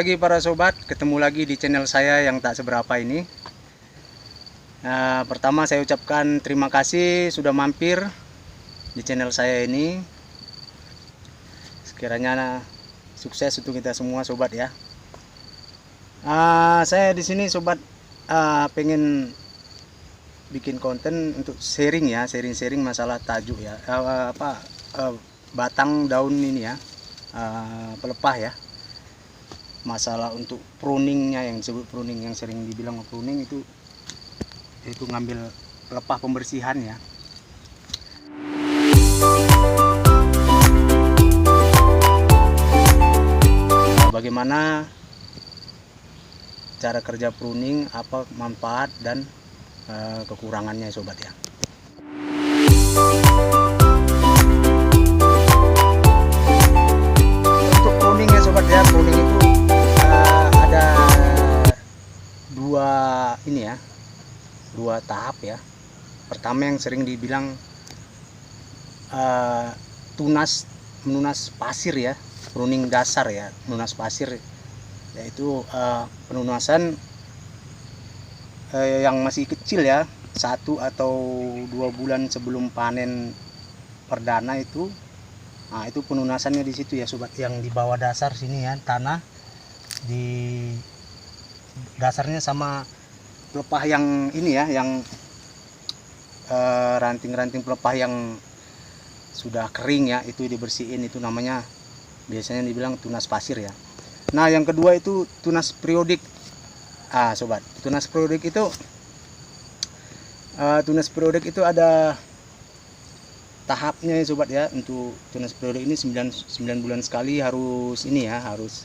lagi para sobat, ketemu lagi di channel saya yang tak seberapa ini. Pertama saya ucapkan terima kasih sudah mampir di channel saya ini. Sekiranya sukses untuk kita semua sobat ya. Saya di sini sobat pengen bikin konten untuk sharing ya, sharing masalah tajuk ya, batang daun ini ya, pelepah ya. Masalah untuk pruningnya, yang disebut pruning, yang sering dibilang pruning itu ngambil pelepah pembersihan ya. Bagaimana cara kerja pruning, apa manfaat dan kekurangannya sobat ya. Untuk pruning ya sobat ya, pruning itu ada dua tahap ya. Pertama yang sering dibilang menunas pasir ya, pruning dasar ya, menunas pasir, yaitu penunasan yang masih kecil ya, 1 atau 2 bulan sebelum panen perdana itu. Nah, itu penunasannya di situ ya sobat, yang di bawah dasar sini ya, tanah di dasarnya sama pelepah yang ini ya, yang ranting-ranting pelepah yang sudah kering ya, itu dibersihin, itu namanya biasanya dibilang tunas pasir ya. Nah yang kedua itu tunas periodik. Sobat, tunas periodik itu ada tahapnya ya sobat ya. Untuk tunas periodik ini 9 bulan sekali harus ini ya, harus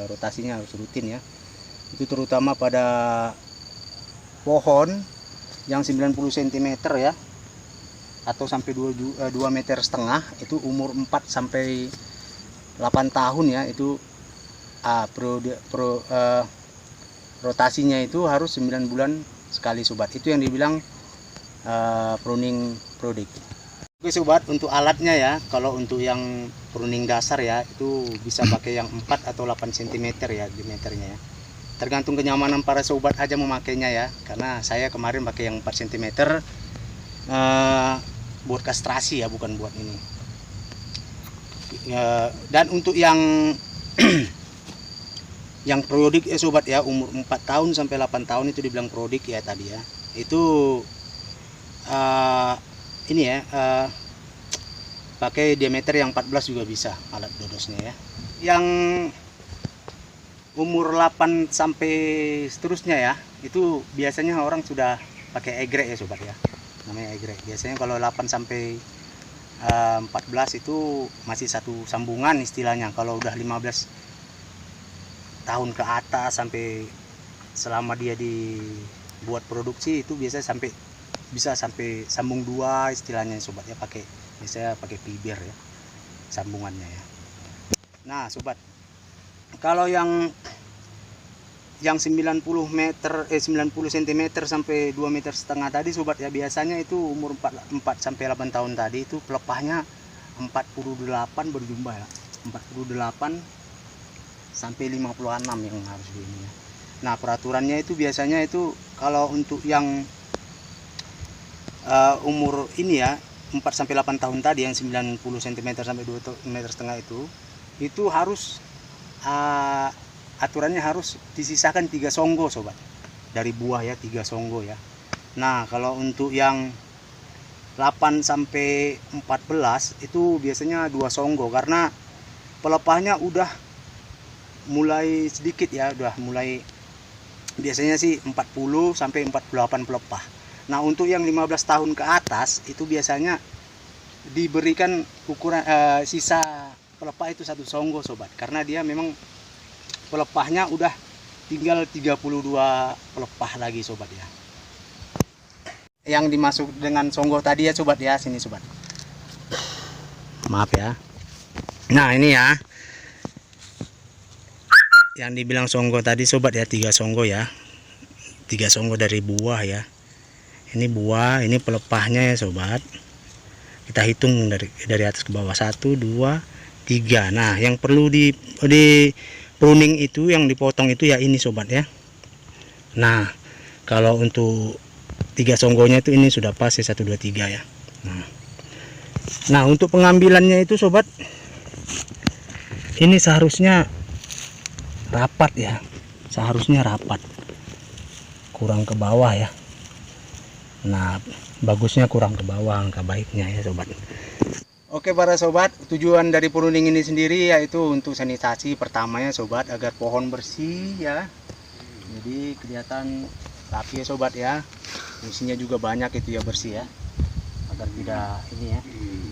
rotasinya harus rutin ya. Itu terutama pada pohon yang 90 cm ya, atau sampai 2,5 meter, itu umur 4 sampai 8 tahun ya. Itu rotasinya itu harus 9 bulan sekali sobat. Itu yang dibilang pruning periodik. Oke sobat, untuk alatnya ya, kalau untuk yang pruning dasar ya, itu bisa pakai yang 4 atau 8 cm ya diameternya ya. Tergantung kenyamanan para sobat aja memakainya ya. Karena saya kemarin pakai yang 4 cm buat kastrasi ya, bukan buat ini. Dan untuk yang yang periodik ya sobat ya, umur 4 tahun sampai 8 tahun itu dibilang periodik ya tadi ya. Itu ini ya, pakai diameter yang 14 juga bisa alat dodosnya ya. Yang umur 8 sampai seterusnya ya, itu biasanya orang sudah pakai egrek ya sobat ya, namanya egrek. Biasanya kalau 8 sampai 14 itu masih satu sambungan istilahnya. Kalau udah 15 tahun ke atas, sampai selama dia dibuat produksi, itu bisa sampai sambung 2 istilahnya sobat ya, biasanya pakai fiber ya sambungannya ya. Nah sobat, kalau yang 90 cm sampai 2,5 meter tadi sobat ya, biasanya itu umur 4 sampai 8 tahun tadi, itu pelepahnya 48 berjumlah ya, 48 sampai 56 yang harus di ini ya. Nah peraturannya itu biasanya itu kalau untuk yang umur ini ya, 4 sampai 8 tahun tadi, yang 90 cm sampai 2,5 meter itu harus aturannya harus disisakan 3 songgo sobat dari buah ya, 3 songgo ya. Nah kalau untuk yang 8 sampai 14 itu biasanya 2 songgo, karena pelepahnya udah mulai sedikit ya, udah mulai biasanya sih 40 sampai 48 pelepah. Nah untuk yang 15 tahun ke atas itu biasanya diberikan ukuran sisa pelepah itu 1 songgo sobat, karena dia memang pelepahnya udah tinggal 32 pelepah lagi sobat ya. Yang dimasuk dengan songgo tadi ya sobat ya, sini sobat, maaf ya. Nah ini ya, yang dibilang songgo tadi sobat ya, 3 songgo ya, 3 songgo dari buah ya. Ini buah, ini pelepahnya ya sobat. Kita hitung dari atas ke bawah, 1, 2, 3. Nah yang perlu pruning itu yang dipotong itu ya ini sobat ya. Nah kalau untuk 3 songgonya itu ini sudah pas ya, 1 2 3 ya. Nah untuk pengambilannya itu sobat, ini seharusnya rapat ya, seharusnya rapat, kurang ke bawah ya. Nah bagusnya kurang ke bawah, angka baiknya ya sobat. Oke para sobat, tujuan dari pruning ini sendiri yaitu untuk sanitasi pertamanya sobat, agar pohon bersih ya, jadi kelihatan rapi ya sobat ya. Fungsinya juga banyak itu ya, bersih ya, agar tidak ini ya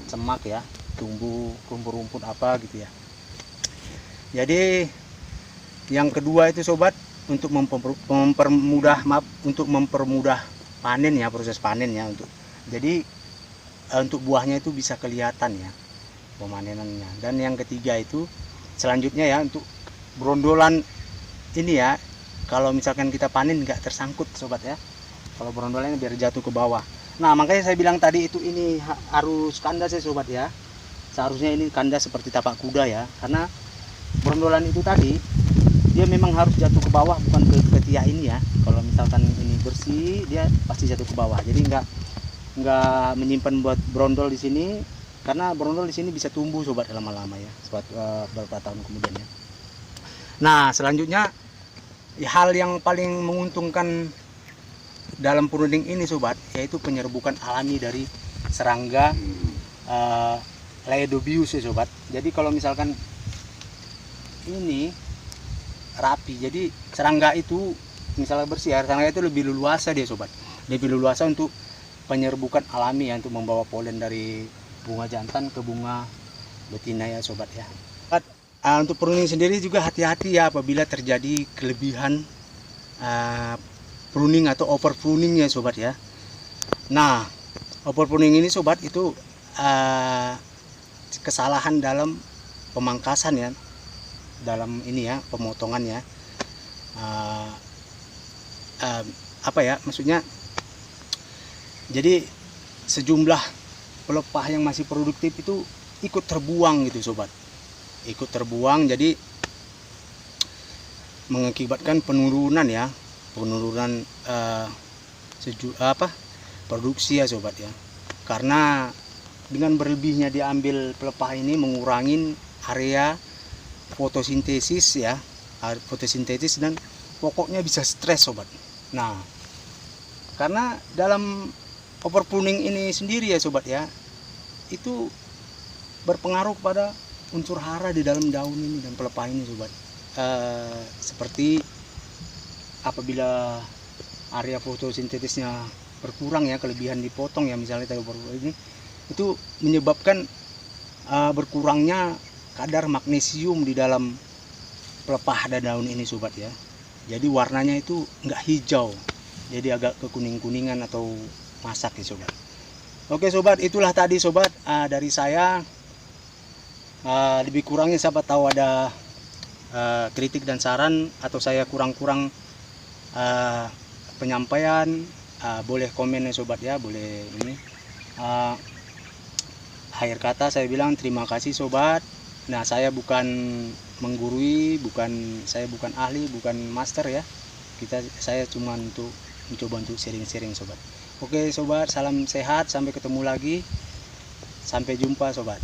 semak ya, tumbuh rumput-rumput apa gitu ya. Jadi yang kedua itu sobat, untuk mempermudah panen ya, proses panen ya, untuk jadi untuk buahnya itu bisa kelihatan ya pemanenannya. Dan yang ketiga itu selanjutnya ya, untuk berondolan ini ya, kalau misalkan kita panen nggak tersangkut sobat ya, kalau berondolannya biar jatuh ke bawah. Nah makanya saya bilang tadi itu ini harus kandas ya sobat ya, seharusnya ini kandas seperti tapak kuda ya, karena berondolan itu tadi dia memang harus jatuh ke bawah, bukan ke tiang ini ya. Kalau misalkan ini bersih dia pasti jatuh ke bawah, jadi nggak menyimpan buat berondol di sini, karena berondol di sini bisa tumbuh sobat lama-lama ya, beberapa tahun kemudian ya. Nah selanjutnya hal yang paling menguntungkan dalam pruning ini sobat, yaitu penyerbukan alami dari serangga Laedobius ya sobat. Jadi kalau misalkan ini rapi, jadi serangga itu misalnya bersih ya, serangga itu lebih leluasa dia sobat, lebih leluasa untuk penyerbukan alami ya, untuk membawa polen dari bunga jantan ke bunga betina ya sobat ya. Untuk pruning sendiri juga hati-hati ya apabila terjadi kelebihan pruning atau over pruning ya sobat ya. Nah over pruning ini sobat itu kesalahan dalam pemangkasan ya, dalam ini ya pemotongan ya, apa ya maksudnya, jadi sejumlah pelepah yang masih produktif itu ikut terbuang gitu sobat, ikut terbuang, jadi mengakibatkan penurunan ya, penurunan produksi ya sobat ya. Karena dengan berlebihnya diambil pelepah ini mengurangi area fotosintesis ya, fotosintesis, dan pokoknya bisa stres sobat. Nah karena dalam overpruning ini sendiri ya sobat ya, itu berpengaruh pada unsur hara di dalam daun ini dan pelepah ini sobat. Seperti apabila area fotosintetisnya berkurang ya, kelebihan dipotong ya misalnya ini, itu menyebabkan berkurangnya kadar magnesium di dalam pelepah dan daun ini sobat ya. Jadi warnanya itu enggak hijau, jadi agak kekuning-kuningan atau masak ya sobat. Oke sobat, itulah tadi sobat dari saya. Lebih kurangnya siapa tahu ada kritik dan saran, atau saya kurang-kurang penyampaian, boleh komen ya sobat ya, boleh ini. Akhir kata saya bilang terima kasih sobat. Nah saya bukan menggurui, saya bukan ahli, bukan master ya. Saya cuma mencoba untuk sharing-sharing sobat. Oke sobat, salam sehat, sampai ketemu lagi, sampai jumpa sobat.